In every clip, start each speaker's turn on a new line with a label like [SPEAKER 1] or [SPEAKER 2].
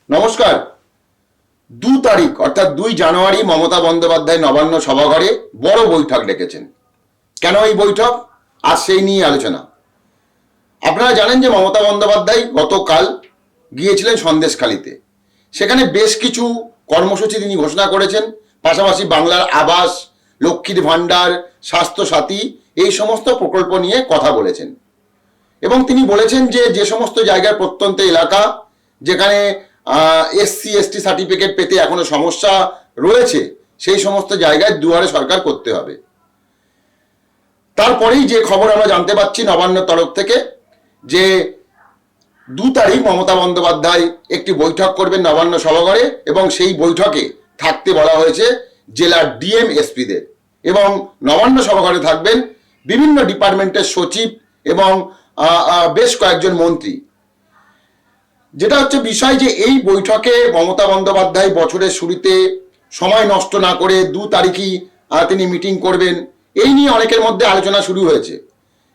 [SPEAKER 1] নমস্কার। 2 তারিখ অর্থাৎ 2 জানুয়ারি মমতা বন্দ্যোপাধ্যায় নবান্ন সভাঘরে বড় বৈঠক ডেকেছেন। কেন এই বৈঠক? আজ সেই নিয়ে আলোচনা। আপনারা জানেন যে মমতা বন্দ্যোপাধ্যায় গতকাল গিয়েছিলেন সন্দেশখালিতে। সেখানে বেশ কিছু কর্মসূচি তিনি ঘোষণা করেছেন। পাশাপাশি বাংলার আবাস, লক্ষ্মীর ভাণ্ডার, স্বাস্থ্যসাথী এই সমস্ত প্রকল্প নিয়ে কথা বলেছেন। এবং তিনি বলেছেন যে যে সমস্ত জায়গার প্রত্যন্ত এলাকা যেখানে এসসি এসটি সার্টিফিকেট পেতে এখনো সমস্যা রয়েছে সেই সমস্ত জায়গায় দুয়ারে সরকার করতে হবে। তারপরেই যে খবর আমরা জানতে পাচ্ছি নবান্ন তরফ থেকে যে 2 তারিখ মমতা বন্দ্যোপাধ্যায় একটি বৈঠক করবেন নবান্ন সভাঘরে এবং সেই বৈঠকে থাকতে বলা হয়েছে জেলার ডিএম এসপিদের এবং নবান্ন সভাঘরে থাকবেন বিভিন্ন ডিপার্টমেন্টের সচিব এবং বেশ কয়েকজন মন্ত্রী। যেটা হচ্ছে বিষয় যে এই বৈঠকে মমতা বন্দ্যোপাধ্যায় বছরের শুরুতে সময় নষ্ট না করে 2 তারিখই তিনি মিটিং করবেন, এই নিয়ে অনেকের মধ্যে আলোচনা শুরু হয়েছে।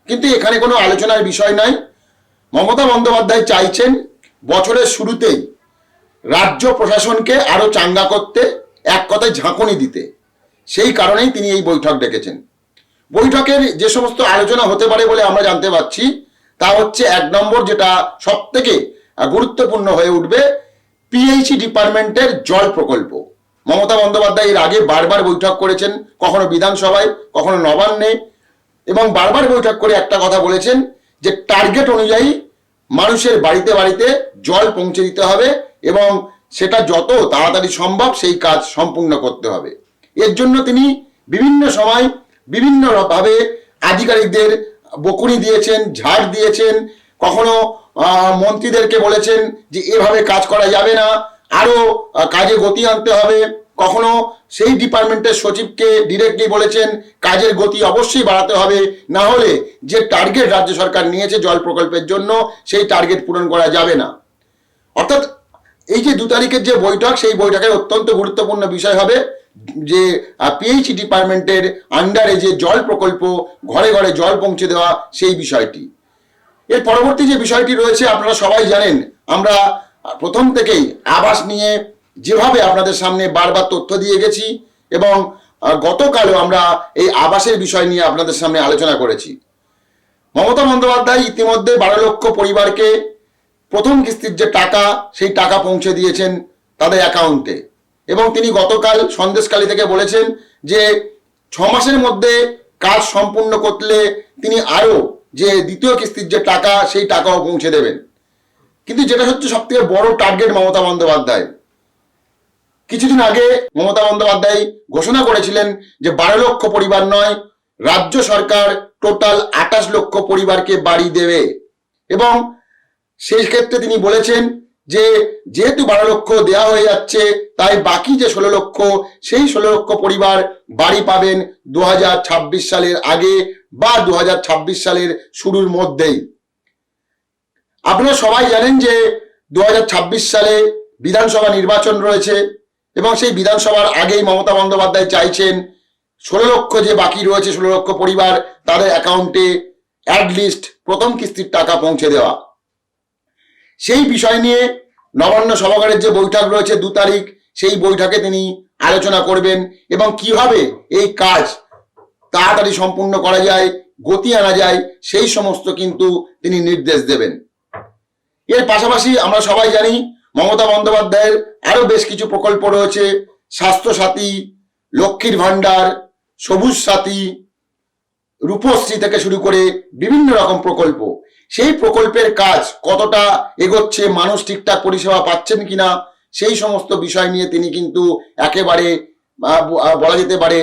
[SPEAKER 1] কিন্তু এখানে কোনো আলোচনার বিষয় নাই। মমতা বন্দ্যোপাধ্যায় চাইছেন বছরের শুরুতেই রাজ্য প্রশাসনকে আরো চাঙ্গা করতে, এক কথায় ঝাঁকুনি দিতে। সেই কারণেই তিনি এই বৈঠক ডেকেছেন। বৈঠকের যে সমস্ত আলোচনা হতে পারে বলে আমরা জানতে পারছি তা হচ্ছে 1 নম্বর, যেটা সব থেকে গুরুত্বপূর্ণ হয়ে উঠবে, পিএইচই ডিপার্টমেন্টের জল প্রকল্প। মমতা বন্দ্যোপাধ্যায় এর আগে বারবার বৈঠক করেছেন, কখনো বিধানসভায় কখনো নবান্নে, এবং বারবার বৈঠক করে একটা কথা বলেছেন যে টার্গেট অনুযায়ী মানুষের বাড়িতে বাড়িতে জল পৌঁছে দিতে হবে এবং সেটা যত তাড়াতাড়ি সম্ভব সেই কাজ সম্পূর্ণ করতে হবে। এর জন্য তিনি বিভিন্ন সময় বিভিন্ন ভাবে আধিকারিকদের বকুনি দিয়েছেন, ঝাড় দিয়েছেন, কখনো মন্ত্রীদেরকে বলেছেন যে এভাবে কাজ করা যাবে না, আরো কাজে গতি আনতে হবে। কখনো সেই ডিপার্টমেন্টের সচিবকে ডিরেক্টলি বলেছেন কাজের গতি অবশ্যই বাড়াতে হবে, না হলে যে টার্গেট রাজ্য সরকার নিয়েছে জল প্রকল্পের জন্য সেই টার্গেট পূরণ করা যাবে না। অর্থাৎ এই যে 2 তারিখের যে বৈঠক, সেই বৈঠকের অত্যন্ত গুরুত্বপূর্ণ বিষয় হবে যে পিএইচই ডিপার্টমেন্টের আন্ডারে যে জল প্রকল্প, ঘরে ঘরে জল পৌঁছে দেওয়া, সেই বিষয়টি। এর পরবর্তী যে বিষয়টি রয়েছে আপনারা সবাই জানেন, আমরা প্রথম থেকেই আবাস নিয়ে যেভাবে আপনাদের সামনে বারবার তথ্য দিয়ে গেছি এবং গতকালও আমরা এই আবাসের বিষয় নিয়ে আপনাদের সামনে আলোচনা করেছি। মমতা বন্দ্যোপাধ্যায় ইতিমধ্যে 12 লক্ষ পরিবারকে প্রথম কিস্তির যে টাকা, সেই টাকা পৌঁছে দিয়েছেন তাদের অ্যাকাউন্টে এবং তিনি গতকাল সন্দেশখালি থেকে বলেছেন যে 6 মাসের মধ্যে কাজ সম্পূর্ণ করলে তিনি আরো যে দ্বিতীয় কিস্তির যে টাকা, সেই টাকাও পৌঁছে দেবেন। কিন্তু যেটা হচ্ছে সব থেকে বড় টার্গেট মমতা বন্দ্যোপাধ্যায়, কিছুদিন আগে মমতা বন্দ্যোপাধ্যায় ঘোষণা করেছিলেন যে 12 লক্ষ পরিবার নয়, রাজ্য সরকার টোটাল 28 লক্ষ পরিবারকে বাড়ি দেবে এবং সেই ক্ষেত্রে তিনি বলেছেন যে যেহেতু 12 লক্ষ দেওয়া হয়ে যাচ্ছে, তাই বাকি যে 16 লক্ষ, সেই 16 লক্ষ পরিবার বাড়ি পাবেন 2026 সালের আগে বা 2026 সালের শুরুর মধ্যেই। আপনারা সবাই জানেন যে 2026 সালে বিধানসভা নির্বাচন রয়েছে এবং সেই বিধানসভার আগেই মমতা বন্দ্যোপাধ্যায় চাইছেন 16 লক্ষ যে বাকি রয়েছে 16 লক্ষ পরিবার, তাদের অ্যাকাউন্টে অ্যাটলিস্ট প্রথম কিস্তির টাকা পৌঁছে দেওয়া। সেই বিষয় নিয়ে নবান্ন সভাঘরের যে বৈঠক রয়েছে 2 তারিখ, সেই বৈঠকে তিনি আলোচনা করবেন এবং কিভাবে এই কাজ তাড়াতাড়ি সম্পূর্ণ করা যায়, গতি আনা যায়, সেই সমস্ত কিন্তু তিনি নির্দেশ দেবেন। এর পাশাপাশি আমরা সবাই জানি মমতা বন্দ্যোপাধ্যায়ের আরো বেশ কিছু প্রকল্প রয়েছে, স্বাস্থ্যসাথী, লক্ষ্মীর ভাণ্ডার, সবুজ সাথী, রূপশ্রী থেকে শুরু করে বিভিন্ন রকম প্রকল্প। সেই প্রকল্পের কাজ কতটা এগোচ্ছে, মানুষ ঠিকঠাক পরিষেবা পাচ্ছেন কিনা, সেই সমস্ত বিষয় নিয়ে তিনি কিন্তু একেবারে বলা যেতে পারে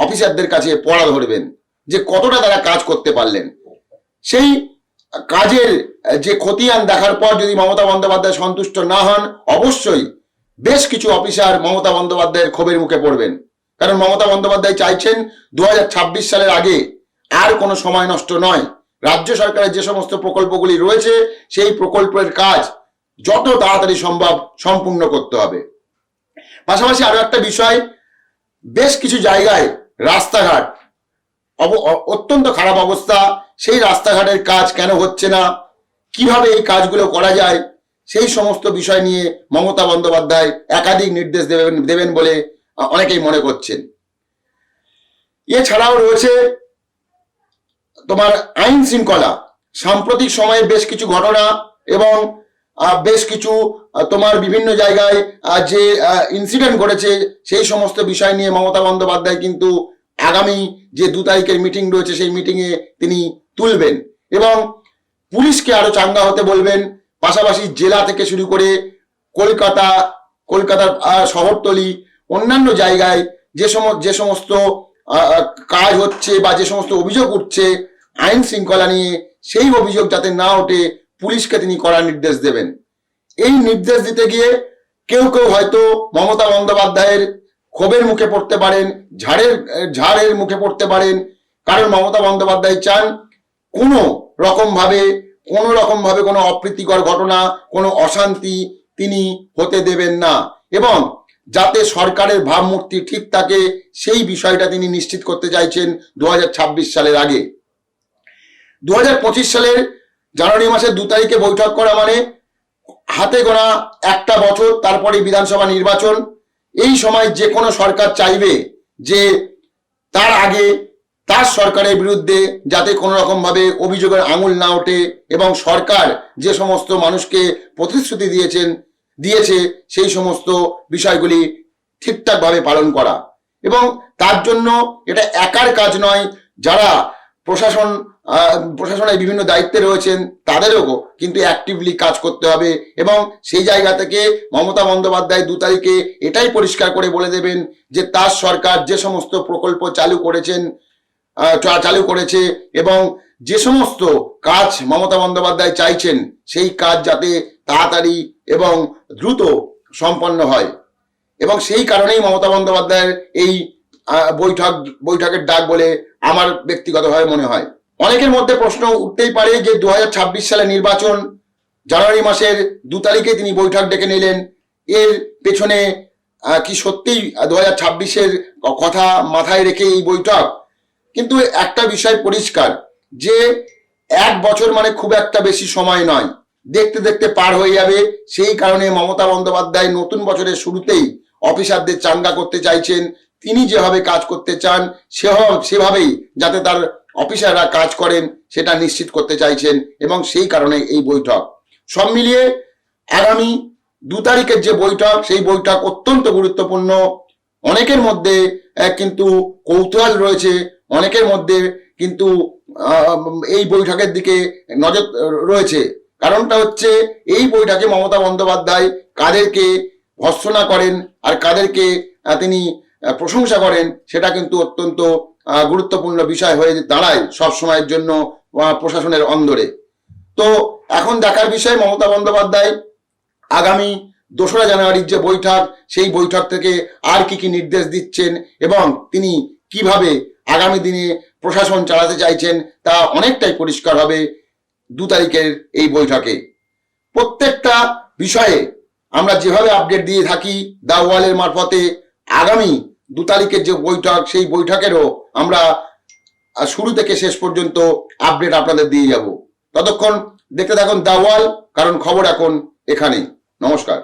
[SPEAKER 1] অফিসারদের কাছে পড়া ধরবেন যে কতটা তারা কাজ করতে পারলেন। সেই কাজের যে খতিয়ান দেখার পর যদি মমতা বন্দ্যোপাধ্যায় সন্তুষ্ট না হন, অবশ্যই বেশ কিছু অফিসার মমতা বন্দ্যোপাধ্যায়ের ক্ষোভের মুখে পড়বেন। কারণ মমতা বন্দ্যোপাধ্যায় চাইছেন 2026 সালের আগে আর কোনো সময় নষ্ট নয়, রাজ্য সরকারের যে সমস্ত প্রকল্পগুলি রয়েছে সেই প্রকল্পের কাজ যত তাড়াতাড়ি সম্ভব সম্পূর্ণ করতে হবে। পাশাপাশি আরো একটা বিষয়, বেশ কিছু জায়গায় রাস্তাঘাট অত্যন্ত খারাপ অবস্থা, সেই রাস্তাঘাটের কাজ কেন হচ্ছে না, কিভাবে এই কাজগুলো করা যায়, সেই সমস্ত বিষয় নিয়ে মমতা বন্দ্যোপাধ্যায় একাধিক নির্দেশ দেবেন বলে অনেকেই মনে করছেন। এছাড়াও রয়েছে তোমার আইন শৃঙ্খলা, সাম্প্রতিক সময়ে বেশ কিছু ঘটনা এবং বেশ কিছু তোমার বিভিন্ন জায়গায় যে ইনসিডেন্ট ঘটেছে সেই সমস্ত বিষয় নিয়ে মমতা বন্দ্যোপাধ্যায় কিন্তু আগামী যে 2 তারিখের মিটিং রয়েছে সেই মিটিংয়ে তিনি তুলবেন এবং পুলিশকে আরো চাঙ্গা হতে বলবেন। পাশাপাশি জেলা থেকে শুরু করে কলকাতার শহরতলি অন্যান্য জায়গায় যে সমস্ত কাজ হচ্ছে বা যে সমস্ত অভিযোগ উঠছে আইন শৃঙ্খলা নিয়ে, সেই অভিযোগ যাতে না ওঠে পুলিশকে তিনি কড়া নির্দেশ দেবেন। এই নির্দেশ দিতে গিয়ে কেউ হয়তো মমতা বন্দ্যোপাধ্যায়ের ক্ষোভের মুখে পড়তে পারেন, ঝাড়ের মুখে পড়তে পারেন, কারণ মমতা বন্দ্যোপাধ্যায় চান কোনো রকম ভাবে কোনো অপ্রীতিকর ঘটনা, কোনো অশান্তি তিনি হতে দেবেন না এবং যাতে সরকারের ভাবমূর্তি ঠিক থাকে সেই বিষয়টা তিনি নিশ্চিত করতে চাইছেন 2026 সালের আগে। 2025 সালের জানুয়ারি মাসের 2 তারিখে বৈঠক করা মানে হাতে গোনা একটা বছর, তারপরে বিধানসভা নির্বাচন। এই সময় যে কোনো সরকার চাইবে যে তার আগে তার সরকারের বিরুদ্ধে যাতে কোনো রকম ভাবে অভিযোগের আঙুল না ওঠে এবং সরকার যে সমস্ত মানুষকে প্রতিশ্রুতি দিয়েছে সেই সমস্ত বিষয়গুলি ঠিকঠাক ভাবে পালন করা। এবং তার জন্য এটা একার কাজ নয়, যারা প্রশাসনের বিভিন্ন দায়িত্বে রয়েছেন তাদেরও কিন্তু অ্যাক্টিভলি কাজ করতে হবে এবং সেই জায়গা থেকে মমতা বন্দ্যোপাধ্যায় 2 তারিখে এটাই পরিষ্কার করে বলে দেবেন যে তার সরকার যে সমস্ত প্রকল্প চালু করেছে এবং যে সমস্ত কাজ মমতা বন্দ্যোপাধ্যায় চাইছেন সেই কাজ যাতে তাড়াতাড়ি এবং দ্রুত সম্পন্ন হয়। এবং সেই কারণেই মমতা বন্দ্যোপাধ্যায়ের এই বৈঠকের ডাক বলে আমার ব্যক্তিগতভাবে মনে হয়। অনেকের মধ্যে প্রশ্ন উঠতেই পারে যে 2026 সালে নির্বাচন, জানুয়ারি মাসের 2 তারিখে তিনি বৈঠক ডেকে নিলেন, এর পেছনে কি সত্যিই 2026-এর কথা মাথায় রেখে এই বৈঠক? কিন্তু একটা বিষয় পরিষ্কার যে 1 বছর মানে খুব একটা বেশি সময় নয়, দেখতে দেখতে পার হয়ে যাবে। সেই কারণে মমতা বন্দ্যোপাধ্যায় নতুন বছরের শুরুতেই অফিসারদের চাঙ্গা করতে চাইছেন। তিনি যেভাবে কাজ করতে চান সেভাবেই যাতে তার অফিসাররা কাজ করেন সেটা নিশ্চিত করতে চাইছেন এবং সেই কারণে এই বৈঠক। সব মিলিয়ে আগামী 2 তারিখের যে বৈঠক সেই বৈঠক অত্যন্ত গুরুত্বপূর্ণ। অনেকের মধ্যে কিন্তু কৌতূহল রয়েছে, অনেকের মধ্যে কিন্তু এই বৈঠকের দিকে নজর রয়েছে। কারণটা হচ্ছে এই বৈঠকে মমতা বন্দ্যোপাধ্যায় কাদেরকে ভর্ৎসনা করেন আর কাদেরকে তিনি প্রশংসা করেন সেটা কিন্তু অত্যন্ত গুরুত্বপূর্ণ বিষয় হয়ে দাঁড়ায় সব সময়ের জন্য প্রশাসনের অন্দরে। তো এখন দেখার বিষয় মমতা বন্দ্যোপাধ্যায় আগামী 2রা জানুয়ারির যে বৈঠক সেই বৈঠক থেকে আর কি নির্দেশ দিচ্ছেন এবং তিনি কিভাবে আগামী দিনে প্রশাসন চালাতে চাইছেন তা অনেকটাই পরিষ্কার হবে 2 তারিখের এই বৈঠকে। প্রত্যেকটা বিষয়ে আমরা যেভাবে আপডেট দিয়ে থাকি দা ওয়ালের মারফতে, আগামী 2 তারিখের যে বৈঠক সেই বৈঠকেরও আমরা শুরু থেকে শেষ পর্যন্ত আপডেট আপনাদের দিয়ে যাব। ততক্ষণ দেখতে থাকুন দা ওয়াল, কারণ খবর এখন এখানেই। নমস্কার।